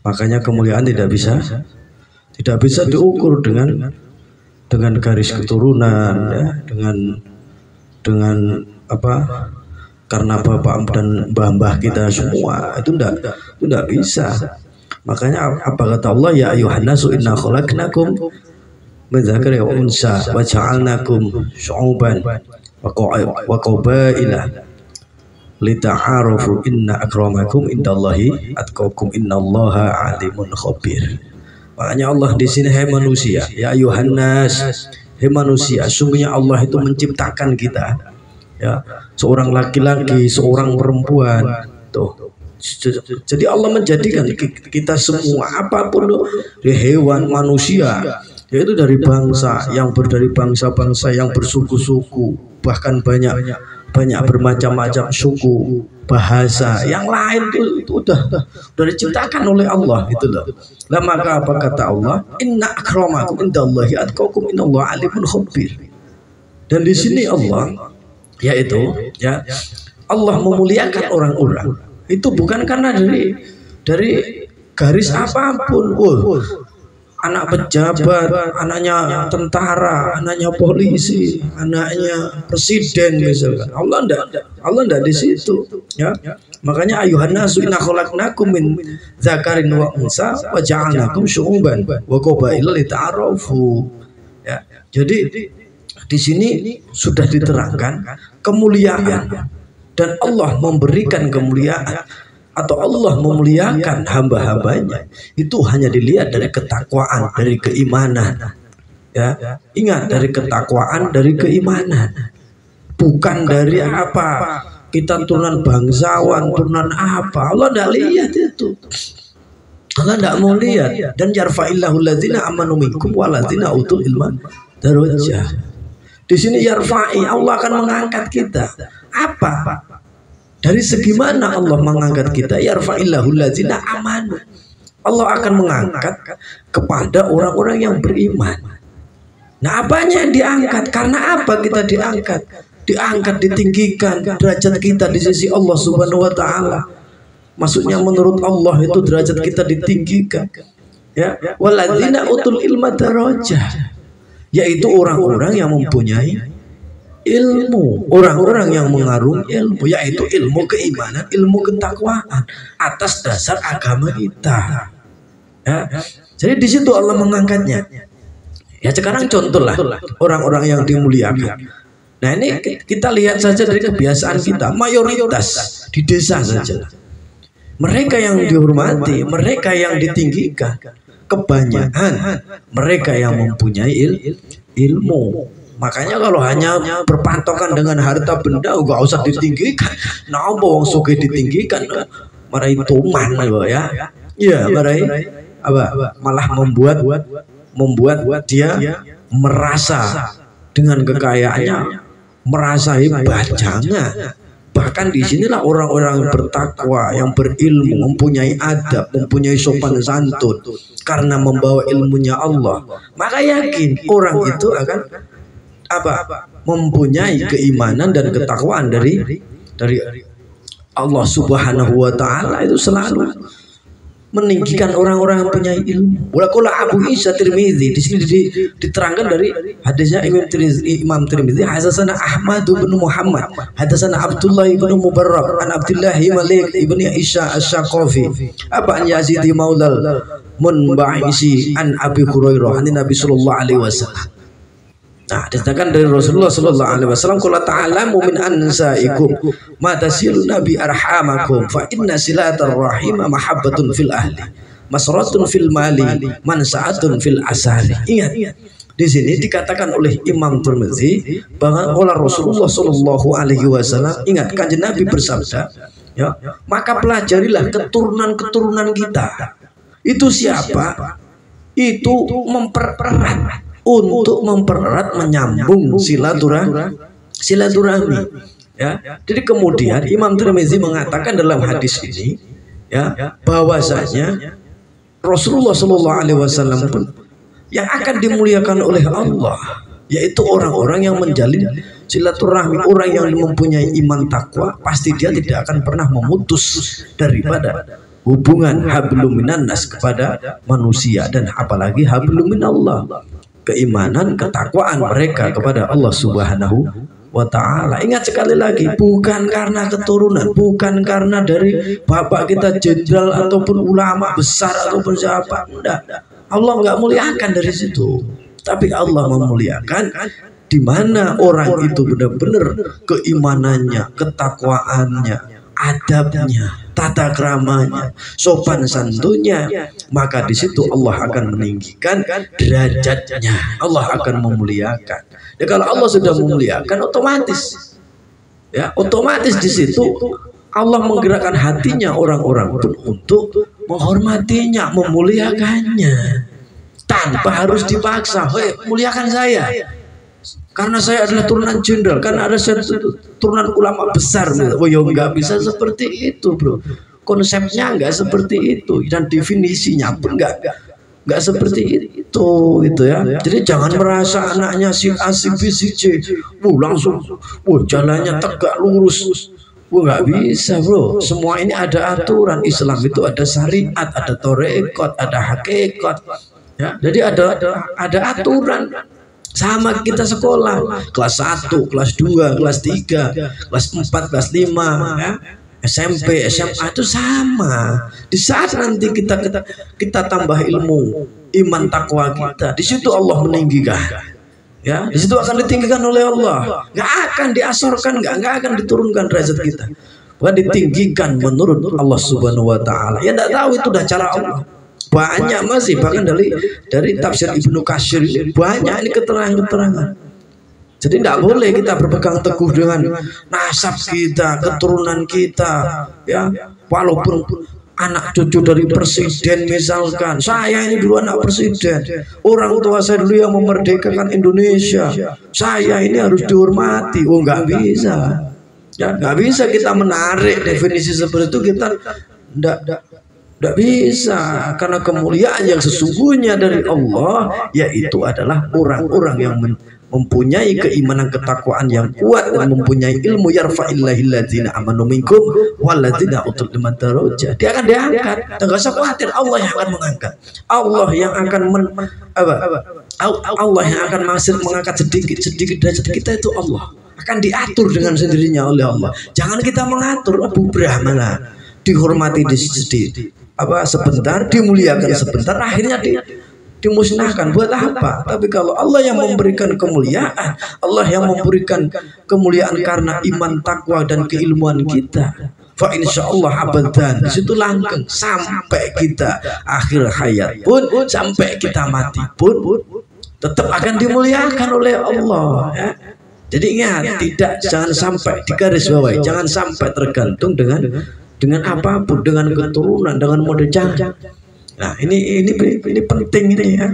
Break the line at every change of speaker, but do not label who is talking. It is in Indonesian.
Makanya kemuliaan tidak bisa diukur dengan garis keturunan, ya, dengan apa? Karena bapak dan mbah kita semua itu enggak bisa. Makanya apa kata Allah, ya ayuhan nasu inna khalaqnakum min dzakari wa unsa wa ja'alnakum syu'uban wa qabaila lita'arafu inna akramakum indallahi atqakum innallaha alimun khabir. Makanya Allah di sini, hai manusia, ya ayuhan nas, hai manusia, sungguhnya Allah itu menciptakan kita, ya, seorang laki-laki, seorang perempuan, tuh. Jadi Allah menjadikan kita semua, apapun, dari hewan, manusia, yaitu dari bangsa dari bangsa-bangsa yang bersuku-suku, bahkan banyak bermacam-macam suku, bahasa yang lain itu udah diciptakan oleh Allah, itu loh. Lah maka apa kata Allah, inna akramakum indallahi atqakum innallaha alimun khabir. Dan di sini Allah, yaitu, ya, Allah memuliakan orang-orang itu bukan karena dari garis apapun. Anak pejabat, anaknya tentara, anaknya polisi, anaknya presiden misalkan. Allah enggak di situ, ya. Makanya ayuhan nasu inna khalaqnakum min dzakarin wa unsa wa ja'alnakum syu'uban wa qabaila lita'arafu. Ya. Jadi di sini sudah diterangkan kemuliaan, dan Allah memberikan kemuliaan atau Allah memuliakan hamba-hambanya itu hanya dilihat dari ketakwaan, dari keimanan, ya. Ingat, dari ketakwaan, dari keimanan, bukan dari apa kita turunan bangsawan, turunan apa. Allah tidak lihat itu, Allah tidak mau lihat. Dan yarfa'illahu alladzina amanu minkum waladzina utul ilma darajah. Di sini yarfa'i, Allah akan mengangkat kita. Apa? Dari segi mana Allah mengangkat kita? Yarfa'illahu alladzina amanu. Allah akan mengangkat kepada orang-orang yang beriman. Nah, apanya yang diangkat? Karena apa kita diangkat? Diangkat, ditinggikan derajat kita di sisi Allah Subhanahu wa taala. Maksudnya menurut Allah itu derajat kita ditinggikan. Ya, waladzina utul ilma darajah. Yaitu orang-orang yang mempunyai ilmu, orang-orang yang mengarung ilmu, yaitu ilmu keimanan, ilmu ketakwaan atas dasar agama kita. Ya. Jadi di situ Allah mengangkatnya. Ya, sekarang contohlah orang-orang yang dimuliakan. Nah, ini kita lihat saja dari kebiasaan kita, mayoritas di desa saja. Mereka yang dihormati, mereka yang ditinggikan, kebanyakan mereka yang mempunyai ilmu. Makanya kalau hanya berpatokan dengan harta benda, enggak usah ditinggikan. Nah, wong sugih ditinggikan, marai tuman, ya. Iya, marai apa? Malah membuat dia merasa dengan kekayaannya, merasa hebat. Jangan. Bahkan di sinilah orang-orang bertakwa, yang berilmu, mempunyai adab, mempunyai sopan santun, karena membawa ilmunya Allah. Maka yakin orang itu akan mempunyai keimanan dan ketakwaan dari Allah Subhanahu wa taala. Itu selalu meninggikan orang-orang yang punya ilmu. Walaupun Abu Isa Tirmidzi di sini diterangkan dari hadisnya Imam Tirmidzi, hadasana Ahmad bin Muhammad, hadasana Abdullah bin Mubarrak, an Abdullah Malik ibn Isha Asy-Syaqafi, an Yazid Maulal Munba'isi an Abi Hurairah an Nabi sallallahu alaihi wasallam. Nah, dikatakan dari Rasulullah sallallahu alaihi wasallam, qala ta'alamu min ansaikum ma tasilu nabi arhamakum fa inna silatar rahim mahabbatun fil ahli masratun fil mali mansaatun fil asali. Ingat, di sini dikatakan oleh Imam Tirmidzi bahwa oleh Rasulullah sallallahu alaihi wasallam, ingat, kanjeng Nabi bersabda, ya, maka pelajarilah keturunan-keturunan kita. Itu siapa? Itu mempererat, untuk mempererat, menyambung silaturahmi, ya. Jadi kemudian Imam Tirmidzi mengatakan dalam hadis ini, ya, bahwasanya Rasulullah Shallallahu Alaihi Wasallam pun yang akan dimuliakan oleh Allah, yaitu orang-orang yang menjalin silaturahmi, orang yang mempunyai iman takwa, pasti dia tidak akan pernah memutus daripada hubungan hablum minan nas kepada manusia, dan apalagi hablum minallah, keimanan, ketakwaan mereka kepada Allah Subhanahu wa ta'ala. Ingat sekali lagi, bukan karena keturunan, bukan karena dari bapak kita jenderal ataupun ulama besar ataupun siapa, enggak. Allah enggak muliakan dari situ, tapi Allah memuliakan di mana orang itu benar-benar keimanannya, ketakwaannya, adabnya, tata keramanya, sopan santunnya, maka di situ Allah akan meninggikan derajatnya, Allah akan memuliakan. Ya, kalau Allah sudah memuliakan, otomatis, ya, otomatis di situ Allah menggerakkan hatinya orang-orang pun untuk menghormatinya, memuliakannya, tanpa harus dipaksa. Hei, muliakan saya karena saya adalah turunan jenderal, karena ada turunan ulama besar. Oh ya, nggak bisa seperti itu, bro. Konsepnya nggak seperti itu, dan definisinya pun nggak seperti itu, gitu ya. Jadi jangan merasa anaknya si A, si B, si C, langsung, jalannya tegak lurus. Nggak bisa, bro. Semua ini ada aturan. Islam itu ada syariat, ada torekot, ada hakikat. Ya, jadi ada aturan. Sama kita sekolah, kelas 1, kelas 2, kelas 3, kelas 4, kelas 5, ya. SMP, SMA itu sama. Di saat nanti kita tambah ilmu, iman, takwa kita, di situ Allah meninggikan. Ya, di situ akan ditinggikan oleh Allah. Nggak akan diasorkan, nggak akan diturunkan derajat kita. Bukan ditinggikan menurut Allah Subhanahu wa ta'ala. Ya, enggak tahu itu udah cara Allah. Banyak masih, bahkan dari tafsir Ibnu Katsir ini banyak ini keterangan-keterangan. Jadi tidak boleh kita berpegang teguh dengan nasab kita, keturunan kita, ya, walaupun anak cucu dari presiden misalkan. Saya ini dulu anak presiden, orang tua saya dulu yang memerdekakan Indonesia, saya ini harus dihormati. Oh, nggak bisa, ya, nggak bisa kita menarik definisi seperti itu. Kita tidak bisa, karena kemuliaan yang sesungguhnya dari Allah yaitu adalah orang-orang yang mempunyai keimanan, ketakwaan yang kuat, dan mempunyai ilmu. Yarfa'illahil ladzina amanu minkum walladzina utul ilma darajat. Dia akan diangkat, enggak usah khawatir. Allah yang akan mengangkat, Allah yang akan Allah yang akan mengangkat sedikit derajat kita. Itu Allah akan diatur dengan sendirinya oleh Allah. Jangan kita mengatur. Abu Brahmana dihormati sebentar, dimuliakan sebentar, akhirnya dimusnahkan. Buat apa? Tapi kalau Allah yang memberikan kemuliaan, Allah yang memberikan kemuliaan karena iman, takwa, dan keilmuan kita, fa insyaallah abadan, di situ langgeng sampai kita akhir hayat pun, sampai kita mati pun tetap akan dimuliakan oleh Allah, ya. Jadi ingat, jangan sampai digarisbawahi, jangan sampai tergantung dengan apapun, dengan keturunan, dengan model. Nah, ini penting ini, ya.